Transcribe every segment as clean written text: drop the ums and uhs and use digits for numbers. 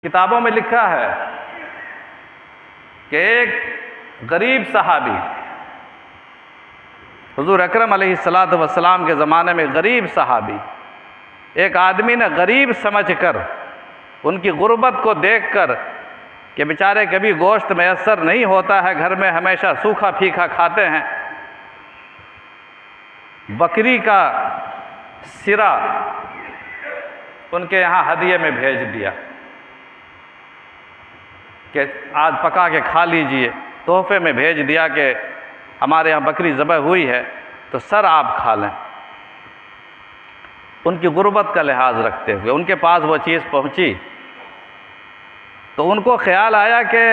किताबों में लिखा है कि एक गरीब सहाबी हुजूर अकरम अलैहिस्सलातु वस्सलाम के ज़माने में गरीब सहाबी, एक आदमी ने गरीब समझकर उनकी गुर्बत को देखकर कि बेचारे कभी गोश्त मैसर नहीं होता है, घर में हमेशा सूखा फीका खाते हैं, बकरी का सिरा उनके यहाँ हदिये में भेज दिया कि आज पका के खा लीजिए। तोहफे में भेज दिया कि हमारे यहाँ बकरी ज़बह हुई है तो सर आप खा लें। उनकी गुर्बत का लिहाज रखते हुए उनके पास वो चीज़ पहुँची तो उनको ख्याल आया कि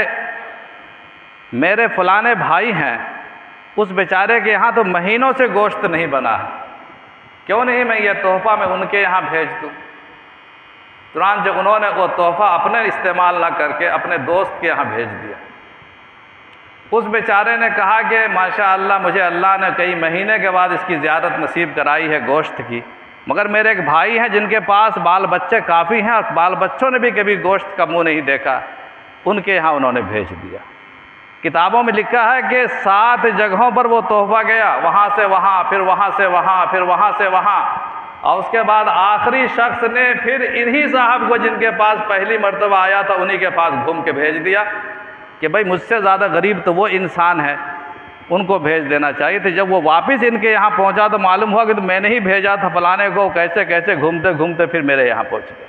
मेरे फलाने भाई हैं, उस बेचारे के यहाँ तो महीनों से गोश्त नहीं बना है, क्यों नहीं मैं ये तोहफ़ा मैं उनके यहाँ भेज दूँ। तुरंत जब उन्होंने वो तोहफ़ा अपने इस्तेमाल ना करके अपने दोस्त के यहाँ भेज दिया। उस बेचारे ने कहा कि माशाअल्लाह मुझे अल्लाह ने कई महीने के बाद इसकी ज़ियारत नसीब कराई है गोश्त की, मगर मेरे एक भाई हैं जिनके पास बाल बच्चे काफ़ी हैं और बाल बच्चों ने भी कभी गोश्त का मुँह नहीं देखा, उनके यहाँ उन्होंने भेज दिया। किताबों में लिखा है कि 7 जगहों पर वो तोहफ़ा गया, वहाँ से वहाँ, फिर वहाँ से वहाँ, फिर वहाँ से वहाँ, और उसके बाद आखिरी शख्स ने फिर इन्हीं साहब को जिनके पास पहली मर्तबा आया था उन्हीं के पास घूम के भेज दिया कि भाई मुझसे ज़्यादा गरीब तो वो इंसान है, उनको भेज देना चाहिए। तो जब वो वापस इनके यहाँ पहुँचा तो मालूम हुआ कि तो मैंने ही भेजा था फलाने को, कैसे कैसे घूमते घूमते फिर मेरे यहाँ पहुँच गया।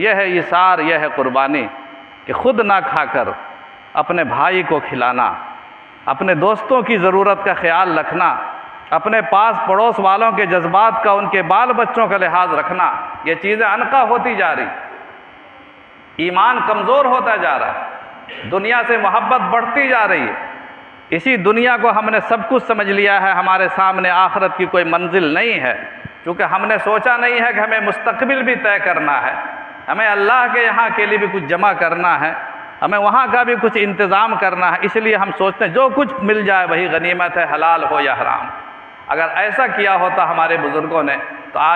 यह है इसार, यह है कुर्बानी कि खुद ना खाकर अपने भाई को खिलाना, अपने दोस्तों की ज़रूरत का ख्याल रखना, अपने पास पड़ोस वालों के जज्बात का, उनके बाल बच्चों का लिहाज रखना, ये चीज़ें अनका होती जा रही, ईमान कमज़ोर होता जा रहा है, दुनिया से मोहब्बत बढ़ती जा रही है। इसी दुनिया को हमने सब कुछ समझ लिया है, हमारे सामने आखिरत की कोई मंजिल नहीं है, क्योंकि हमने सोचा नहीं है कि हमें मुस्तकबिल भी तय करना है, हमें अल्लाह के यहाँ के लिए भी कुछ जमा करना है, हमें वहाँ का भी कुछ इंतज़ाम करना है। इसलिए हम सोचते हैं जो कुछ मिल जाए वही गनीमत है, हलाल हो या हराम। अगर ऐसा किया होता हमारे बुज़ुर्गों ने तो आज